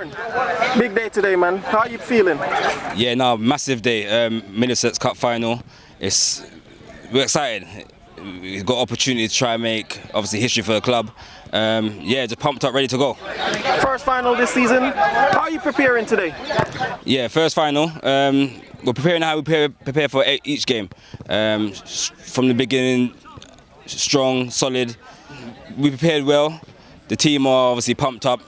Aaron, big day today, man. How are you feeling? Yeah, no, massive day. Middlesex Cup final. We're excited. We've got opportunity to try and make, obviously, history for the club. Yeah, just pumped up, ready to go. First final this season. How are you preparing today? Yeah, first final. We're preparing how we prepare for each game. From the beginning, strong, solid. We prepared well. The team are obviously pumped up.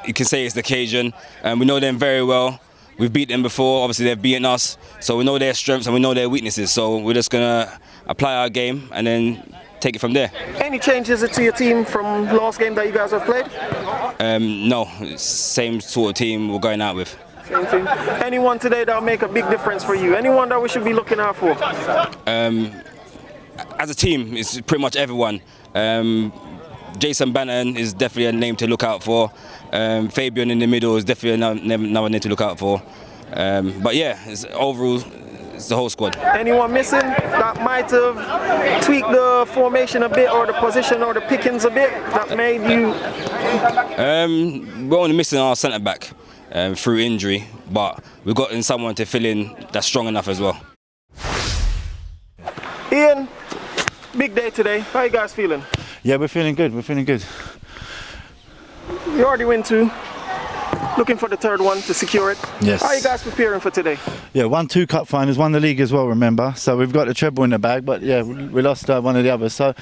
You can say it's the occasion. We know them very well. We've beat them before. Obviously, they've beaten us. So we know their strengths and we know their weaknesses. So we're just going to apply our game and then take it from there. Any changes to your team from last game that you guys have played? No, same sort of team we're going out with. Same thing. Anyone today that will make a big difference for you? Anyone that we should be looking out for? As a team, it's pretty much everyone. Jason Bannon is definitely a name to look out for. Fabian in the middle is definitely another name to look out for. But yeah, overall, it's the whole squad. Anyone missing that might have tweaked the formation a bit, or the position or the pickings a bit, that made you? We're only missing our centre back through injury, but we've got someone to fill in that's strong enough as well. Ian, big day today. How are you guys feeling? Yeah, we're feeling good. We're feeling good. You already win 2. Looking for the third one to secure it. Yes. How are you guys preparing for today? Yeah, won 2 cup finals, won the league as well, remember. So we've got the treble in the bag, but yeah, we lost one of the others. So,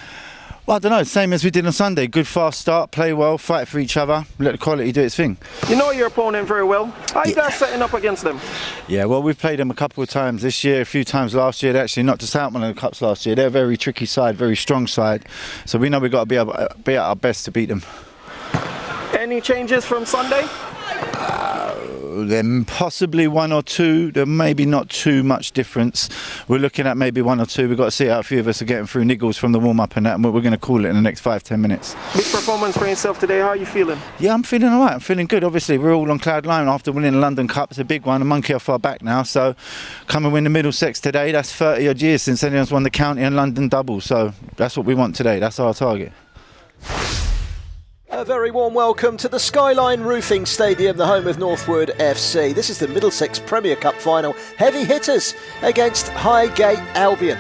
well, I don't know, same as we did on Sunday. Good fast start, play well, fight for each other, let the quality do its thing. You know your opponent very well. How are you guys setting up against them? Yeah, well, we've played them a couple of times this year, a few times last year. They actually knocked us out one of the cups last year. They're a very tricky side, very strong side. So we know we've got to be at our best to beat them. Any changes from Sunday? Then possibly 1 or 2. There may be not too much difference. We're looking at maybe 1 or 2. We've got to see how a few of us are getting through niggles from the warm-up and that, and we're going to call it in the next 5-10 minutes. Big performance for yourself today. How are you feeling? Yeah, I'm feeling all right. I'm feeling good. Obviously, we're all on cloud nine after winning the London Cup. It's a big one, a monkey off our back now. So come and win the Middlesex today. That's 30 odd years since anyone's won the county and London double. So that's what we want today. That's our target. A very warm welcome to the Skyline Roofing Stadium, the home of Northwood FC. This is the Middlesex Premier Cup final. Heavy hitters against Highgate Albion.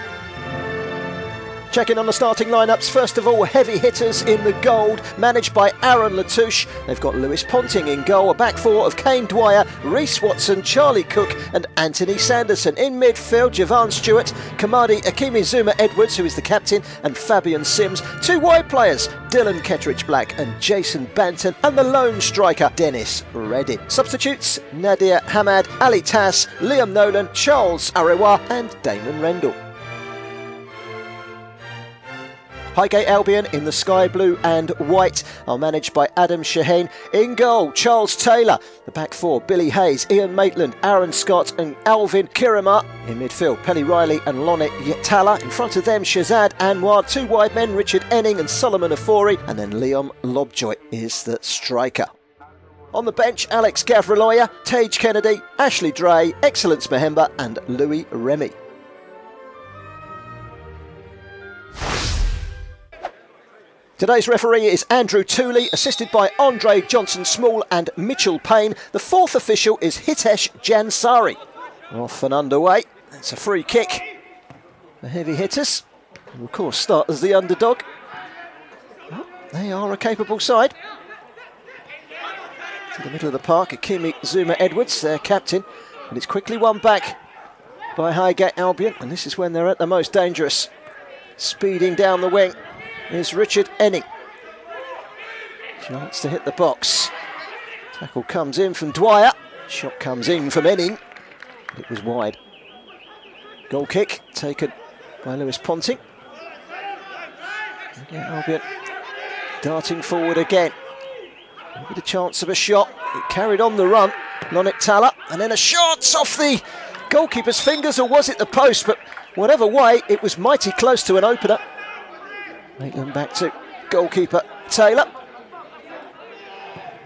Checking on the starting lineups. First of all, heavy hitters in the gold, managed by Aaron Latouche. They've got Lewis Ponting in goal, a back 4 of Kane Dwyer, Reece Watson, Charlie Cook and Anthony Sanderson. In midfield, Javan Stewart, Kamadi Akimi Edwards, who is the captain, and Fabian Sims. 2 wide players, Dylan Kettridge-Black and Jason Banton, and the lone striker, Dennis Reddin. Substitutes, Nadir Hamad, Ali Tass, Liam Nolan, Charles Arewa and Damon Rendell. Highgate Albion in the sky blue and white are managed by Adam Shaheen. In goal, Charles Taylor. The back 4, Billy Hayes, Ian Maitland, Aaron Scott and Alvin Kirima. In midfield, Pelly Riley and Lonit Yetala. In front of them, Shazad Anwar. 2 wide men, Richard Enning and Solomon Afori. And then Liam Lobjoy is the striker. On the bench, Alex Gavraloya, Tage Kennedy, Ashley Dray, Excellence Mahemba and Louis Remy. Today's referee is Andrew Tooley, assisted by Andre Johnson-Small and Mitchell Payne. The 4th official is Hitesh Jansari. Off and underway. It's a free kick. The heavy hitters, who of course start as the underdog. Well, they are a capable side. To the middle of the park, Akimi Zuma Edwards, their captain. And it's quickly won back by Highgate Albion. And this is when they're at the most dangerous. Speeding down the wing is Richard Enning. Chance to hit the box. Tackle comes in from Dwyer. Shot comes in from Enning. It was wide. Goal kick taken by Lewis Ponting. Again, Albion darting forward again. With a chance of a shot. It carried on the run. Lonit Tala. And then a shot off the goalkeeper's fingers, or was it the post? But whatever way, it was mighty close to an opener. Maitland back to goalkeeper Taylor.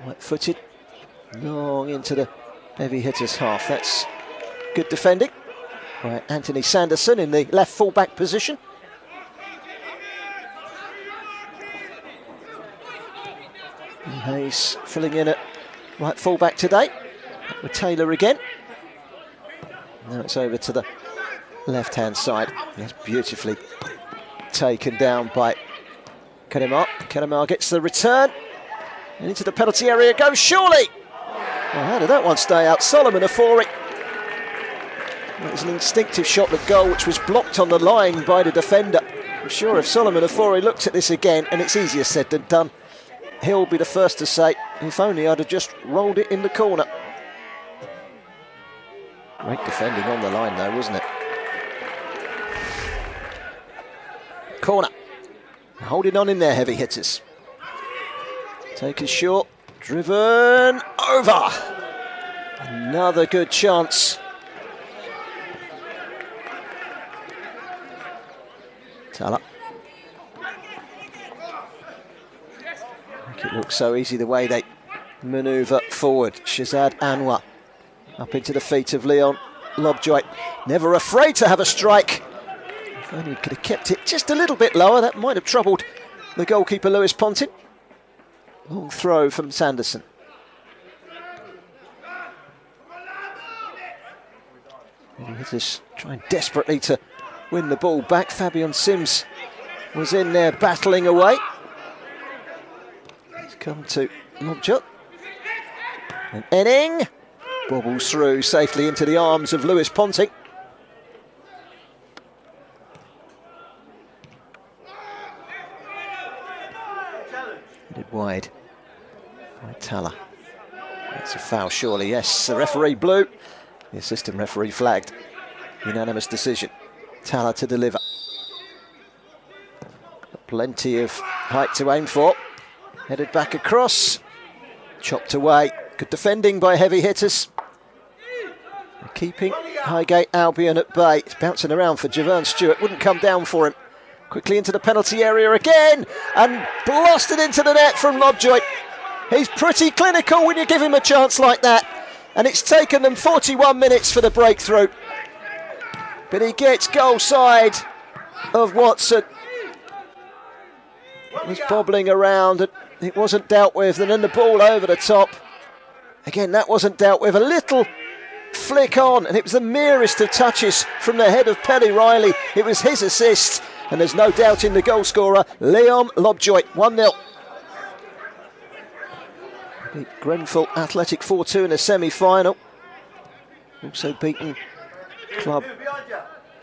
Right-footed, long into the heavy hitters half. That's good defending by Anthony Sanderson in the left full-back position. Hayes filling in at right full-back today. With Taylor again. Now it's over to the left-hand side. That's beautifully taken down by Kedemar. Kedemar gets the return. And into the penalty area goes Surely. Well, how did that one stay out? Solomon Ofori. It was an instinctive shot at goal which was blocked on the line by the defender. I'm sure if Solomon Ofori looked at this again, and it's easier said than done, he'll be the first to say, if only I'd have just rolled it in the corner. Great defending on the line though, wasn't it? Corner. Holding on in there, heavy hitters. Taken short, driven over. Another good chance. Tala. It looks so easy the way they manoeuvre forward. Shazad Anwar up into the feet of Leon Lobjoy. Never afraid to have a strike. If only he could have kept it just a little bit lower, that might have troubled the goalkeeper Lewis Pontin. Long throw from Sanderson. Hitters trying desperately to win the ball back. Fabian Sims was in there battling away. He's come to Lobjoy. And Enning bobbles through safely into the arms of Lewis Ponting. Headed wide by Tala. That's a foul, surely. Yes, the referee blew. The assistant referee flagged. Unanimous decision. Tala to deliver. Plenty of height to aim for. Headed back across. Chopped away. Good defending by heavy hitters. Keeping Highgate Albion at bay. It's bouncing around for Javern Stewart. Wouldn't come down for him. Quickly into the penalty area again. And blasted into the net from Lobjoy. He's pretty clinical when you give him a chance like that. And it's taken them 41 minutes for the breakthrough. But he gets goal side of Watson. It was bobbling around and it wasn't dealt with. And then the ball over the top. Again, that wasn't dealt with. A little flick on, and it was the merest of touches from the head of Pelly Riley. It was his assist, and there's no doubt in the goal scorer, Leon Lobjoy, 1-0. Beat Grenfell Athletic 4-2 in the semi-final. Also beaten Club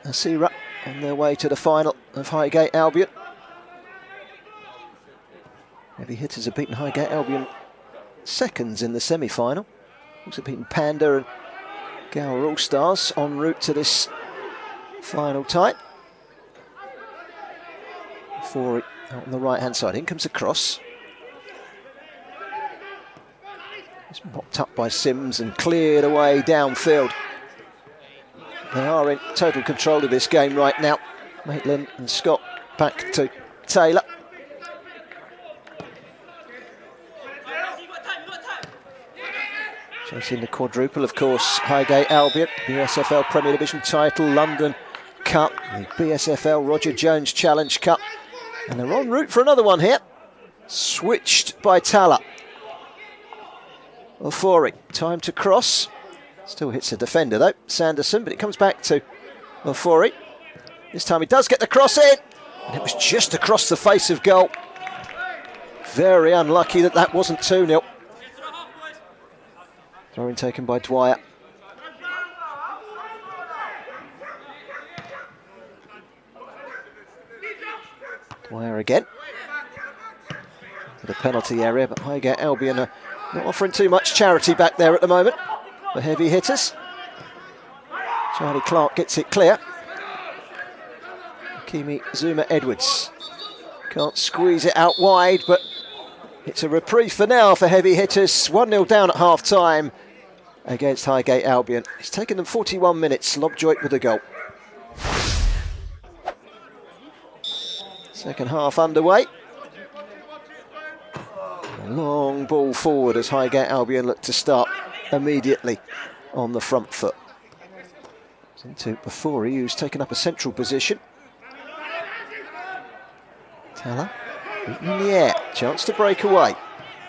Asira on their way to the final of Highgate Albion. Heavy hitters have beaten Highgate Albion seconds in the semi-final. Also beaten Panda and Gower All-Stars en route to this final tie. For it out on the right-hand side. In comes a cross. It's mopped up by Sims and cleared away downfield. They are in total control of this game right now. Maitland and Scott back to Taylor. Chasing the quadruple, of course, Highgate Albion, BSFL Premier Division title, London Cup, the BSFL Roger Jones Challenge Cup. And they're en route for another one here. Switched by Tala. Ofori, time to cross. Still hits the defender though, Sanderson, but it comes back to Ofori. This time he does get the cross in. And it was just across the face of goal. Very unlucky that that wasn't 2-0. Throw-in taken by Dwyer. Dwyer again. To the penalty area, but Highgate Albion are not offering too much charity back there at the moment. The heavy hitters. Charlie Clark gets it clear. Kimi Zuma Edwards. Can't squeeze it out wide, but it's a reprieve for now for heavy hitters. 1-0 down at half-time against Highgate Albion. It's taken them 41 minutes. Lobjoy with a goal. Second half underway. A long ball forward as Highgate Albion look to start immediately on the front foot. It's into Bafori, who's taken up a central position. Tala, beaten in the air, chance to break away.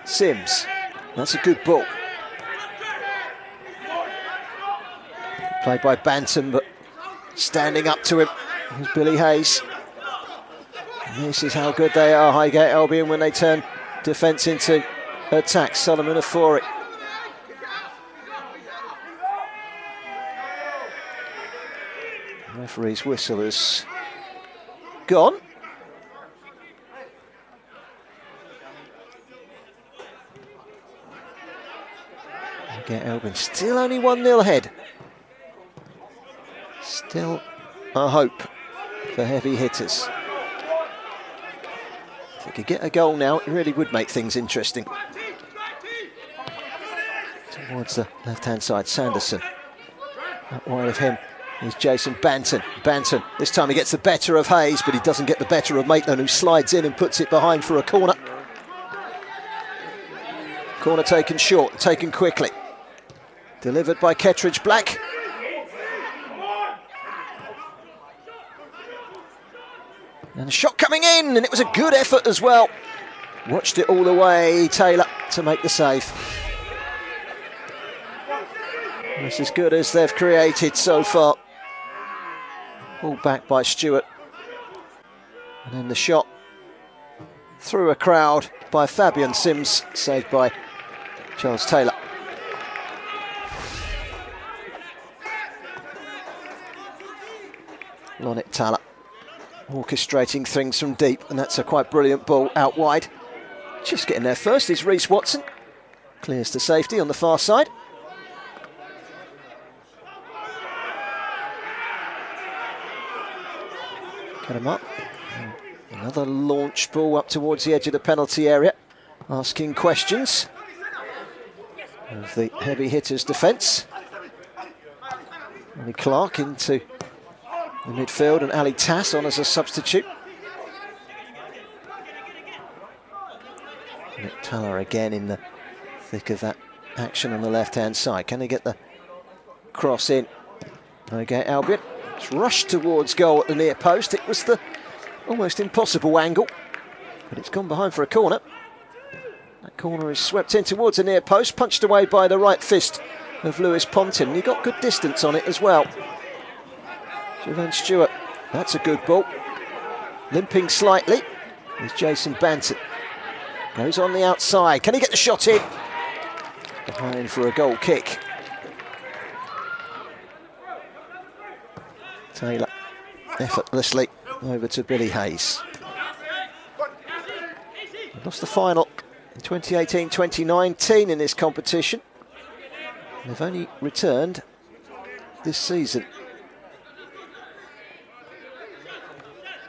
Sims, that's a good ball. Played by Bantam, but standing up to him is Billy Hayes. And this is how good they are, Highgate Albion, when they turn defence into attack. Solomon Afori. Referee's whistle has gone. Highgate Albion still only 1-0 ahead. Still a hope for heavy hitters. If they could get a goal now, it really would make things interesting. Towards the left-hand side, Sanderson. Not wide of him is Jason Banton. Banton, this time he gets the better of Hayes, but he doesn't get the better of Maitland, who slides in and puts it behind for a corner. Corner taken short, taken quickly. Delivered by Kettridge Black. And a shot coming in, and it was a good effort as well. Watched it all the way, Taylor, to make the save. That's as good as they've created so far. Pulled back by Stewart. And then the shot through a crowd by Fabian Sims, saved by Charles Taylor. Lonit Tala orchestrating things from deep, and that's a quite brilliant ball out wide. Just getting there first is Reece Watson. Clears to safety on the far side. Cut him up. Another launch ball up towards the edge of the penalty area, asking questions of the heavy hitters' defence. Ali Clark into the midfield and Ali Tass on as a substitute. Nick Taylor again in the thick of that action on the left-hand side. Can they get the cross in? Highgate Albion. It's rushed towards goal at the near post. It was the almost impossible angle, but it's gone behind for a corner. That corner is swept in towards the near post, punched away by the right fist of Lewis Pontin. He got good distance on it as well. Jovan Stewart, that's a good ball. Limping slightly is Jason Banton. Goes on the outside. Can he get the shot in? Behind for a goal kick. Taylor effortlessly over to Billy Hayes. They lost the final in 2018-2019 in this competition. They've only returned this season.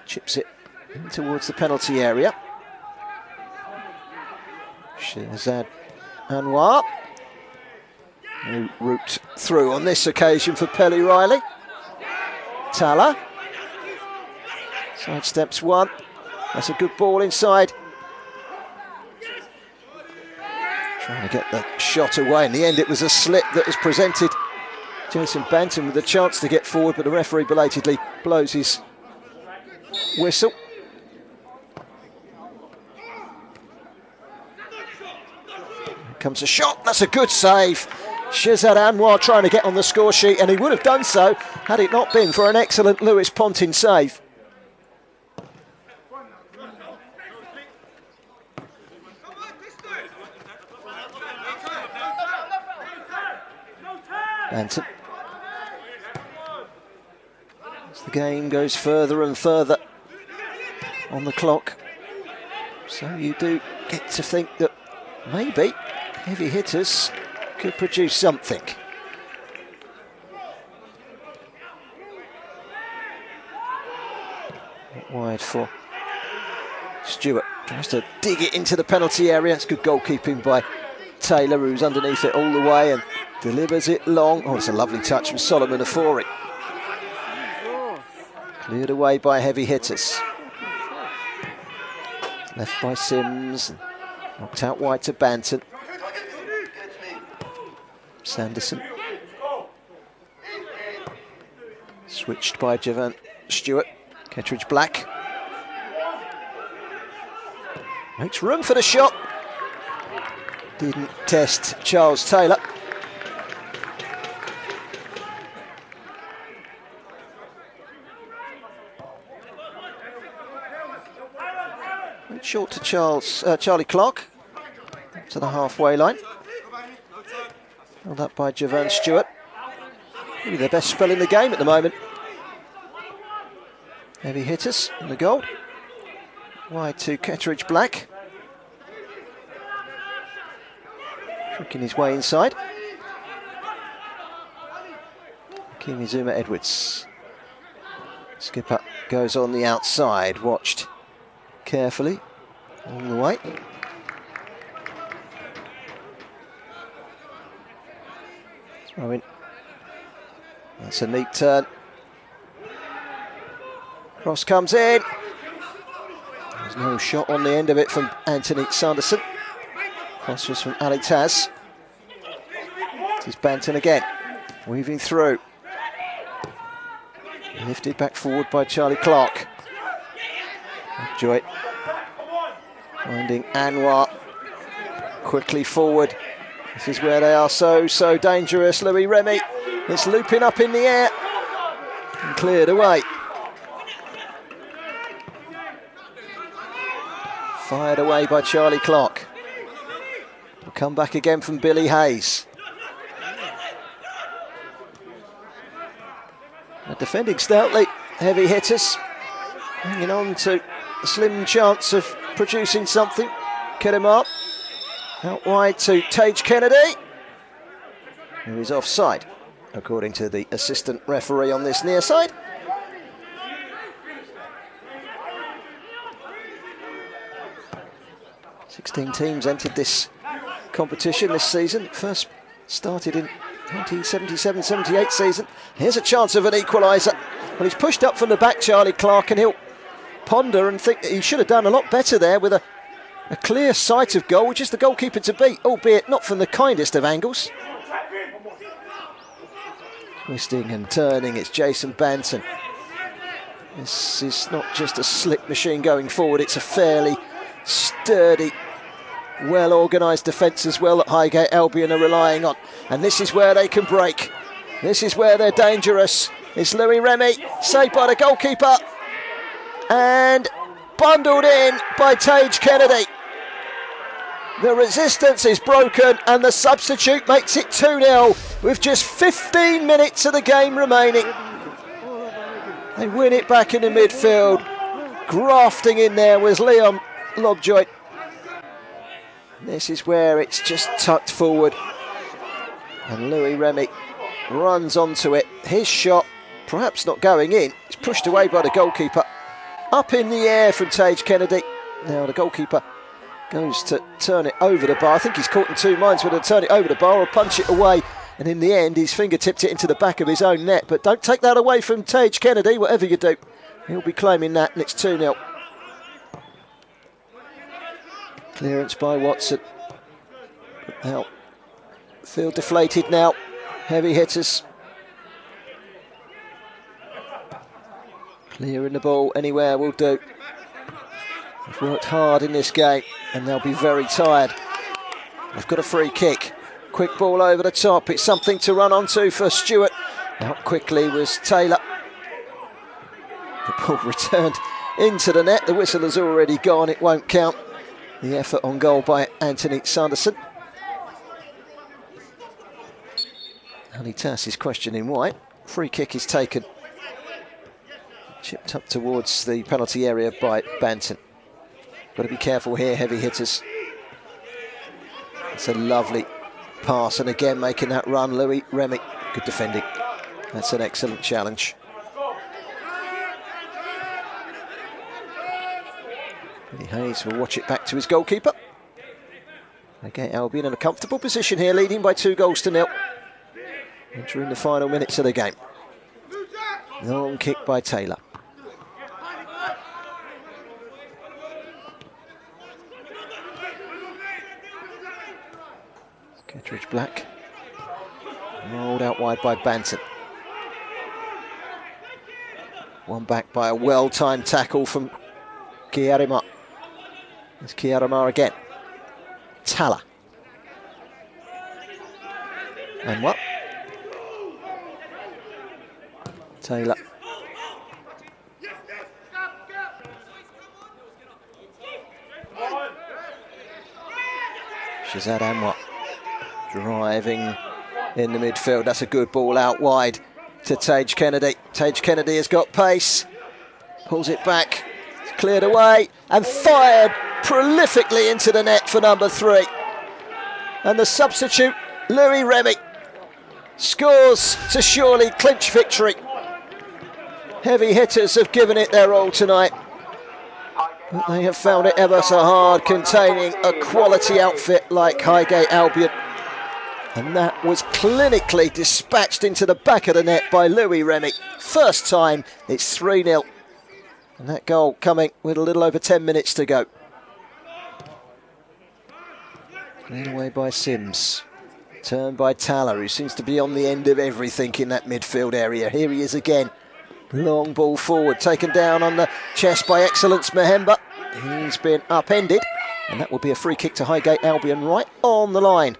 Chips it in towards the penalty area. Shehzad Anwar, who route through on this occasion for Pelly Riley. Tala sidesteps one. That's a good ball inside. Trying to get the shot away. In the end, it was a slip that was presented. Jason Banton with a chance to get forward, but the referee belatedly blows his whistle. Here comes a shot. That's a good save. Shehzad Anwar trying to get on the score sheet, and he would have done so had it not been for an excellent Lewis Pontin save. Banton. As the game goes further and further on the clock, so you do get to think that maybe heavy hitters could produce something. Wide for Stewart. Tries to dig it into the penalty area. It's good goalkeeping by Taylor, who's underneath it all the way and delivers it long. Oh, it's a lovely touch from Solomon Afori. Cleared away by heavy hitters. Left by Sims. Knocked out wide to Banton. Sanderson. Switched by Jovan Stewart. Kettridge Black. Makes room for the shot. Didn't test Charles Taylor. Short to Charlie Clark. To the halfway line. Held up by Javan Stewart. Maybe their best spell in the game at the moment. Heavy hitters in the goal. Wide to Ketteridge Black. Tricking his way inside. Kimi Zuma Edwards. Skipper goes on the outside, watched carefully all the way. Throw in. That's a neat turn. Cross comes in. There's no shot on the end of it from Anthony Sanderson. Cross was from Ali Taz. This is Banton again, weaving through. Lifted back forward by Charlie Clark. Joy finding Anwar quickly forward. This is where they are so dangerous. Louis Remy is looping up in the air and cleared away. Fired away by Charlie Clark. Will come back again from Billy Hayes. Defending stoutly, heavy hitters, hanging on to a slim chance of producing something. Kedemar out wide to Tage Kennedy, who is offside, according to the assistant referee on this near side. Sixteen teams entered this competition this season. First started in 1977-78 season. Here's a chance of an equaliser. Well, he's pushed up from the back, Charlie Clark, and he'll ponder and think that he should have done a lot better there with a clear sight of goal, which is the goalkeeper to beat, albeit not from the kindest of angles. Twisting and turning, it's Jason Banton. This is not just a slick machine going forward, it's a fairly sturdy, well-organised defence as well that Highgate Albion are relying on. And this is where they can break. This is where they're dangerous. It's Louis Remy, saved by the goalkeeper. And bundled in by Tage Kennedy. The resistance is broken and the substitute makes it 2-0 with just 15 minutes of the game remaining. They win it back in the midfield. Grafting in there was Liam Lobjoy. This is where it's just tucked forward. And Louis Remy runs onto it. His shot, perhaps not going in. It's pushed away by the goalkeeper. Up in the air from Tage Kennedy. Now the goalkeeper goes to turn it over the bar. I think he's caught in two minds whether to turn it over the bar or punch it away. And in the end, his finger tipped it into the back of his own net. But don't take that away from Tage Kennedy, whatever you do. He'll be claiming that, and it's 2-0. Clearance by Watson. Now, field deflated now. Heavy hitters. Clearing the ball anywhere will do. They've worked hard in this game and they'll be very tired. They've got a free kick. Quick ball over the top. It's something to run onto for Stewart. Out quickly was Taylor. The ball returned into the net. The whistle has already gone. It won't count. The effort on goal by Anthony Sanderson. Ali Tass is questioning why. Free kick is taken. Chipped up towards the penalty area by Banton. Got to be careful here, heavy hitters. It's a lovely pass, and again making that run, Louis Remy. Good defending. That's an excellent challenge. Billy Hayes will watch it back to his goalkeeper. Highgate Albion in a comfortable position here, leading by 2-0. Entering the final minutes of the game. Long kick by Taylor. Ketteridge Black. Rolled out wide by Banton. One back by a well-timed tackle from Kiarima. There's Kiarima again. Tala. And what? Taylor. Shazad Anwar driving in the midfield. That's a good ball out wide to Tage Kennedy. Tage Kennedy has got pace, pulls it back, cleared away and fired prolifically into the net for number 3. And the substitute, Louis Remy, scores to surely clinch victory. Heavy hitters have given it their all tonight, but they have found it ever so hard containing a quality outfit like Highgate Albion. And that was clinically dispatched into the back of the net by Louis Remy. First time, it's 3-0. And that goal coming with a little over 10 minutes to go. Cleared away by Sims. Turned by Taller, who seems to be on the end of everything in that midfield area. Here he is again. Long ball forward, taken down on the chest by Excellence Mahemba. He's been upended, and that will be a free kick to Highgate Albion right on the line.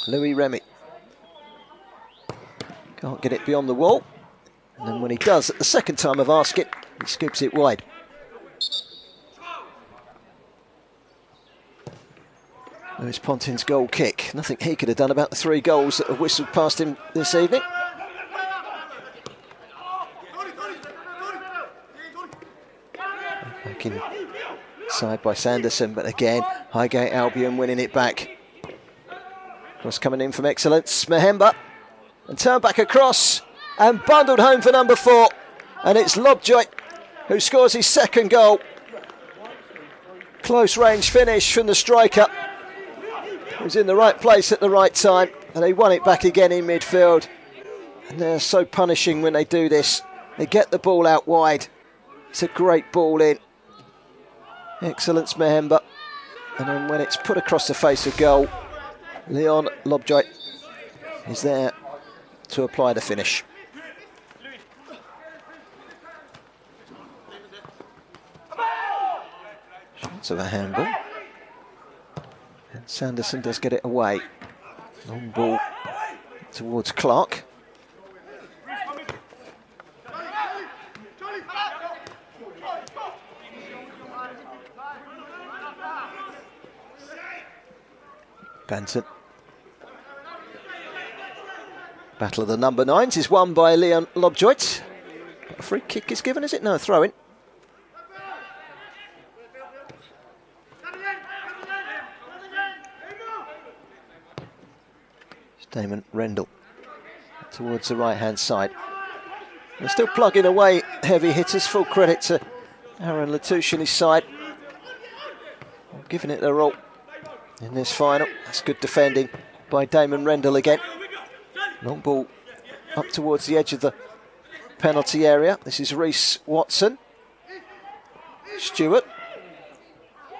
Louis Remy can't get it beyond the wall, and then when he does, at the second time of asking, he scoops it wide. Lewis Pontin's goal kick. Nothing he could have done about the 3 goals that have whistled past him this evening. Back inside by Sanderson, but again, Highgate Albion winning it back. Cross coming in from Excellence Mahemba, and turned back across and bundled home for number 4. And it's Lobjoy who scores his second goal. Close range finish from the striker, who's in the right place at the right time, and they won it back again in midfield. And they're so punishing when they do this. They get the ball out wide. It's a great ball in. Excellence Mahemba. And then when it's put across the face of goal, Leon Lobjoy is there to apply the finish. Chance of a handball. And Sanderson does get it away. Long ball towards Clark. Benton. Battle of the number 9s is won by Leon Lobjoy. A free kick is given, is it? No, a throw in. Damon Rendell towards the right-hand side. They're still plugging away heavy hitters. Full credit to Aaron Latouche and his side. Giving it their all in this final. That's good defending by Damon Rendell again. Long ball up towards the edge of the penalty area. This is Reece Watson. Stewart.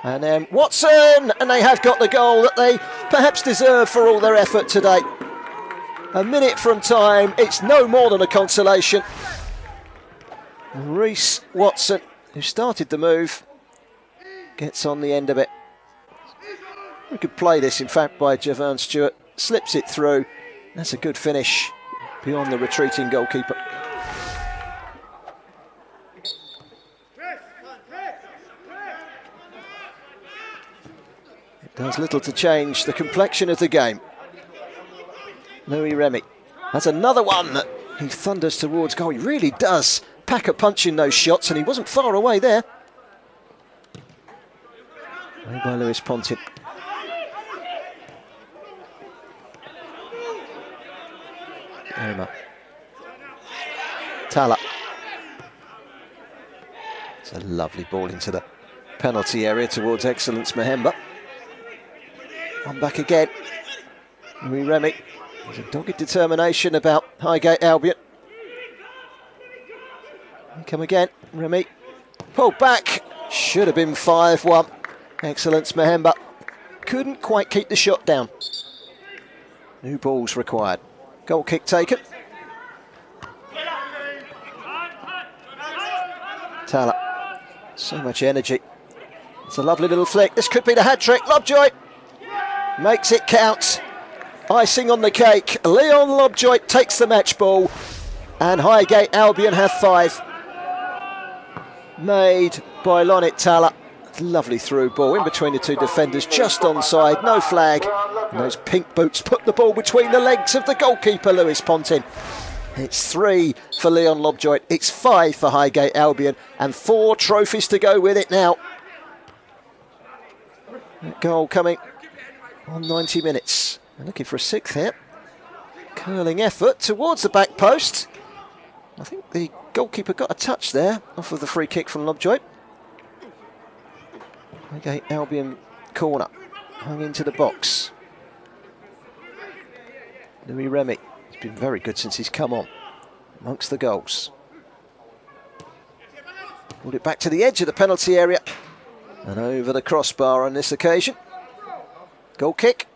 And then Watson! And they have got the goal that they perhaps deserve for all their effort today. A minute from time, it's no more than a consolation. Reece Watson, who started the move, gets on the end of it. We could play this, in fact, by Javern Stewart. Slips it through. That's a good finish beyond the retreating goalkeeper. It does little to change the complexion of the game. Louis Remy has another one that he thunders towards goal. He really does pack a punch in those shots, and he wasn't far away there. Played by Lewis Pontin. Emma. Tala. It's a lovely ball into the penalty area towards Excellence Mahemba. One back again. Louis Remy. There's a dogged determination about Highgate Albion. Come again, Remy. Pulled back. Should have been 5-1. Excellence Mahemba. Couldn't quite keep the shot down. New balls required. Goal kick taken. Tala. So much energy. It's a lovely little flick. This could be the hat-trick. Lobjoy makes it count. Icing on the cake. Leon Lobjoy takes the match ball, and Highgate Albion have 5. Made by Lonit Tala. Lovely through ball in between the two defenders, just onside, no flag. And those pink boots put the ball between the legs of the goalkeeper, Lewis Pontin. It's 3 for Leon Lobjoit, it's 5 for Highgate Albion, and 4 trophies to go with it now. That goal coming on 90 minutes. They're looking for a 6th here. Curling effort towards the back post. I think the goalkeeper got a touch there off of the free kick from Lobjoit. Highgate Albion corner, hung into the box. Louis Remy. Been very good since he's come on, amongst the goals. Pulled it back to the edge of the penalty area and over the crossbar on this occasion. Goal kick.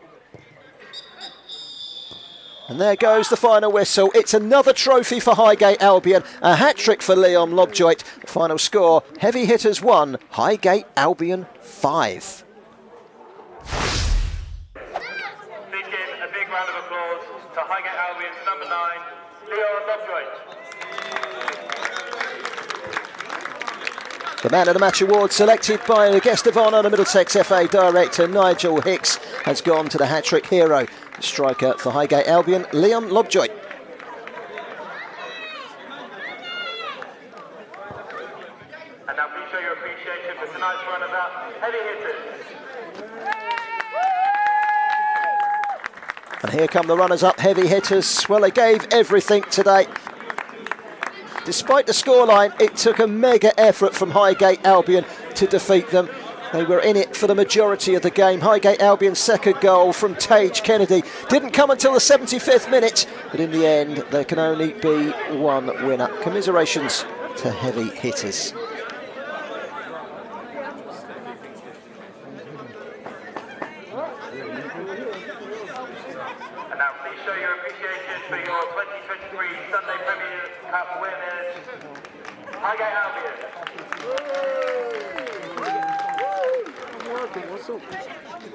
And there goes the final whistle. It's another trophy for Highgate Albion, a hat-trick for Leon Lobjoit. The final score, Heavy Hitters 1, Highgate Albion 5. A big round of applause to Highgate Albion's number 9, Leon Lobjoit. The Man of the Match award, selected by the guest of honour, the Middlesex FA director Nigel Hicks, has gone to the hat-trick hero, the striker for Highgate Albion, Leon Lobjoit. And now please show your appreciation for tonight's runners-up, Heavy Hitters. And here come the runners-up, Heavy Hitters. Well, they gave everything today. Despite the scoreline, it took a mega effort from Highgate Albion to defeat them. They were in it for the majority of the game. Highgate Albion's second goal from Tage Kennedy didn't come until the 75th minute, but in the end, there can only be one winner. Commiserations to Heavy Hitters. And now please show your appreciation for your 2023 Sunday Premier Cup winners, Highgate Albion.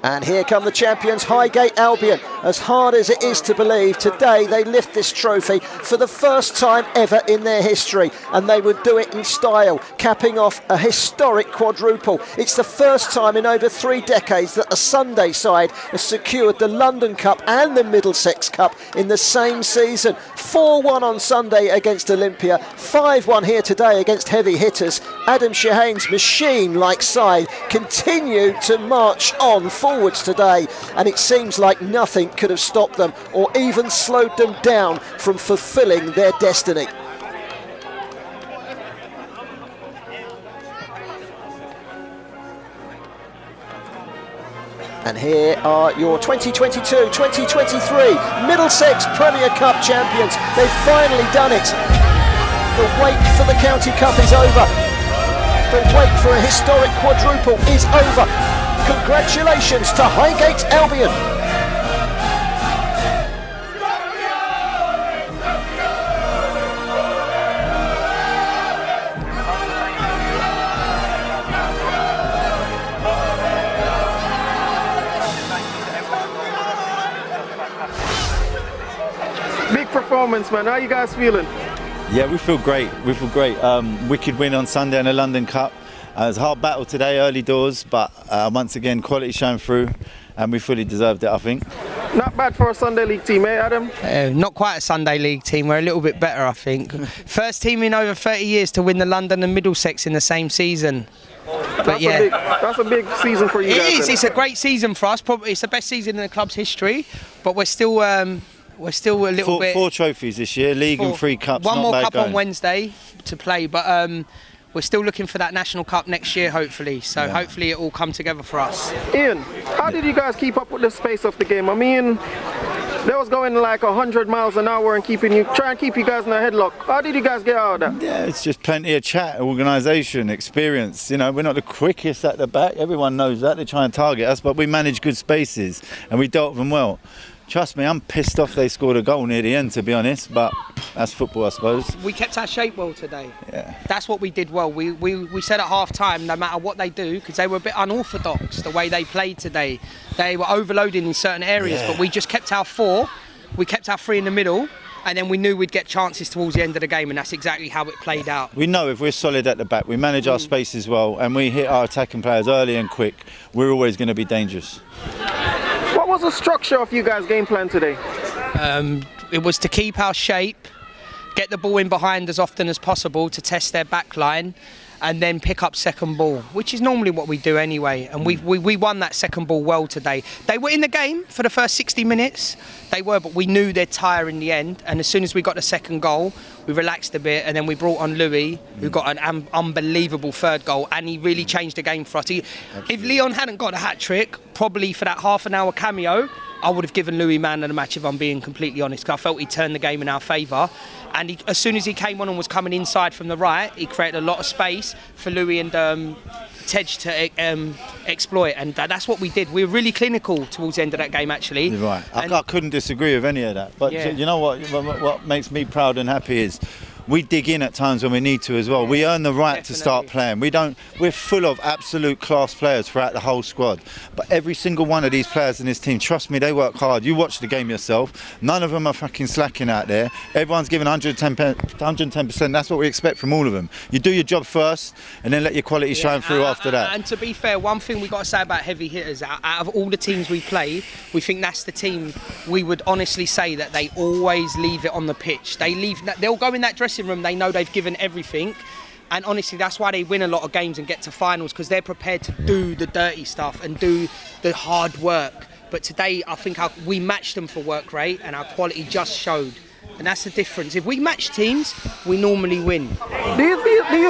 And here come the champions, Highgate Albion. As hard as it is to believe, today they lift this trophy for the first time ever in their history, and they would do it in style, capping off a historic quadruple. It's the first time in over 3 decades that a Sunday side has secured the London Cup and the Middlesex Cup in the same season. 4-1 on Sunday against Olympia, 5-1 here today against Heavy Hitters. Adam Shahane's machine-like side continue to march on forwards today, and it seems like nothing could have stopped them or even slowed them down from fulfilling their destiny. And here are your 2022-2023 Middlesex Premier Cup champions. They've finally done it. The wait for the County Cup is over. The wait for a historic quadruple is over. Congratulations to Highgate Albion. Big performance, man. How you guys feeling? Yeah, we feel great. We feel great. Wicked win on Sunday in the London Cup. It was a hard battle today, early doors, but once again, quality shone through, and we fully deserved it, I think. Not bad for a Sunday League team, eh, Adam? Not quite a Sunday League team. We're a little bit better, I think. First team in over 30 years to win the London and Middlesex in the same season. But yeah, that's a big season for you guys. it is. Then. It's a great season for us. Probably it's the best season in the club's history. But we're still a little bit. 4 trophies this year, league and 3 cups. One not more bad cup going. on Wednesday to play, but we're still looking for that National Cup next year, hopefully. So hopefully it will come together for us. Ian, how did you guys keep up with the pace of the game? I mean, they was going like 100 miles an hour and trying to keep you guys in a headlock. How did you guys get out of that? Yeah, it's just plenty of chat, organisation, experience. You know, we're not the quickest at the back. Everyone knows that. They try and target us, but we manage good spaces and we dealt with them well. Trust me, I'm pissed off they scored a goal near the end, to be honest, but that's football, I suppose. We kept our shape well today. Yeah. That's what we did well. We said at half-time, no matter what they do, because they were a bit unorthodox, the way they played today. They were overloading in certain areas, but we just kept our 4. We kept our 3 in the middle, and then we knew we'd get chances towards the end of the game, and that's exactly how it played out. We know if we're solid at the back, we manage our spaces well, and we hit our attacking players early and quick, we're always going to be dangerous. What was the structure of you guys' game plan today? It was to keep our shape, get the ball in behind as often as possible to test their back line, and then pick up second ball, which is normally what we do anyway. And we won that second ball well today. They were in the game for the first 60 minutes. They were, but we knew they'd tire in the end. And as soon as we got the second goal, we relaxed a bit, and then we brought on Louis, who got an unbelievable third goal, and he really changed the game for us. If Leon hadn't got a hat-trick, probably for that half an hour cameo, I would have given Louis man of the match, if I'm being completely honest, because I felt he turned the game in our favour. And as soon as he came on and was coming inside from the right, he created a lot of space for Louis and Tej to exploit, and that's what we did. We were really clinical towards the end of that game, actually. You're right. I couldn't disagree with any of that. But Yeah. you know what makes me proud and happy is we dig in at times when we need to as well. We earn the right to start playing. We're full of absolute class players throughout the whole squad. But every single one of these players in this team, trust me, they work hard. You watch the game yourself. None of them are fucking slacking out there. Everyone's giving 110%. That's what we expect from all of them. You do your job first, and then let your quality shine through after that. And to be fair, one thing we've got to say about heavy hitters, out of all the teams we play, we think that's the team we would honestly say that they always leave it on the pitch. They'll go in that dressing room, they know they've given everything, and honestly that's why they win a lot of games and get to finals, because they're prepared to do the dirty stuff and do the hard work. But today I think we matched them for work rate, and our quality just showed. And that's the difference. If we match teams, we normally win. Do you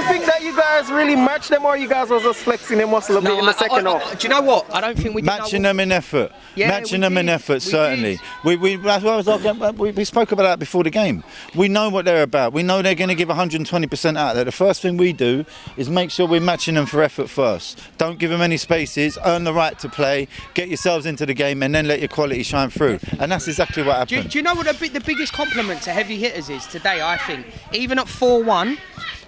think that you guys really matched them, or you guys were just flexing their muscle a bit in the second half? Do you know what? I don't think we did. Matching them in effort. Yeah, Matching them in effort, certainly. We spoke about that before the game. We know what they're about. We know they're going to give 120% out there. The first thing we do is make sure we're matching them for effort first. Don't give them any spaces. Earn the right to play. Get yourselves into the game, and then let your quality shine through. And that's exactly what happened. Do you know what the biggest compliment to heavy hitters is today? I think even at 4-1,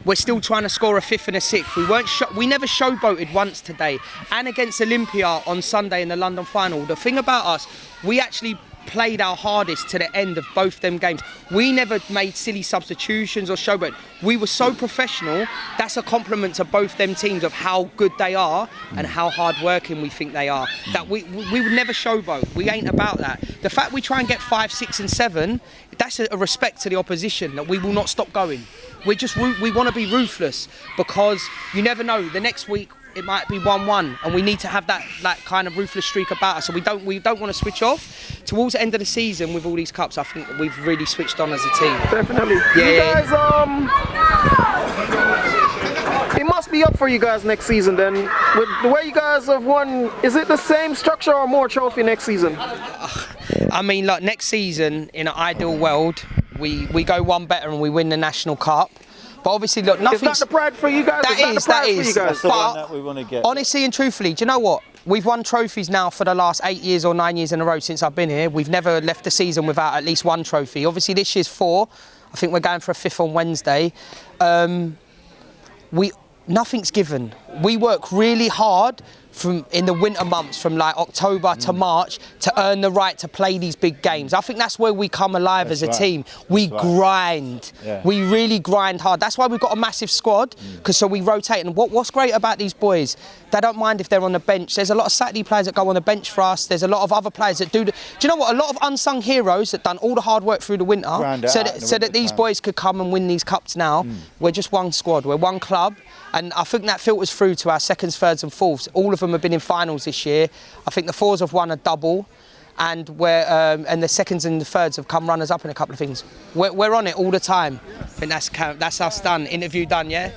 we're still trying to score a fifth and a sixth. We never showboated once today. And against Olympia on Sunday in the London final, the thing about us, we actually played our hardest to the end of both them games. We never made silly substitutions or showboat. We were so professional. That's a compliment to both them teams of how good they are and how hard working we think they are. That we would never showboat. We ain't about that. The fact we try and get 5, 6 and 7, that's a respect to the opposition, that we will not stop going. We want to be ruthless, because you never know, the next week it might be 1-1, and we need to have that kind of ruthless streak about us. So we don't want to switch off. Towards the end of the season with all these cups, I think that we've really switched on as a team. Definitely. Yeah. You guys, it must be up for you guys next season then. With the way you guys have won, is it the same structure or more trophy next season? I mean, like next season, in an ideal world, we go one better and we win the National Cup. But obviously, look, nothing's... Is that the pride for you guys? That is. That's the one that we want to get. Honestly and truthfully, do you know what? We've won trophies now for the last 8 years or 9 years in a row since I've been here. We've never left the season without at least one trophy. Obviously, this year's 4. I think we're going for a 5th on Wednesday. Nothing's given. We work really hard in the winter months, from like October to March, to earn the right to play these big games. I think that's where we come alive as a team. We grind. Yeah. We really grind hard. That's why we've got a massive squad, because so we rotate. And what's great about these boys, they don't mind if they're on the bench. There's a lot of Saturday players that go on the bench for us. There's a lot of other players that do. Do you know what? A lot of unsung heroes that done all the hard work through the winter, so that these boys could come and win these cups now. We're just one squad. We're one club. And I think that filters through to our seconds, thirds and fourths. All of them have been in finals this year. I think the 4s have won a double, and the seconds and the thirds have come runners up in a couple of things. We're on it all the time. I think that's us done. Interview done, yeah?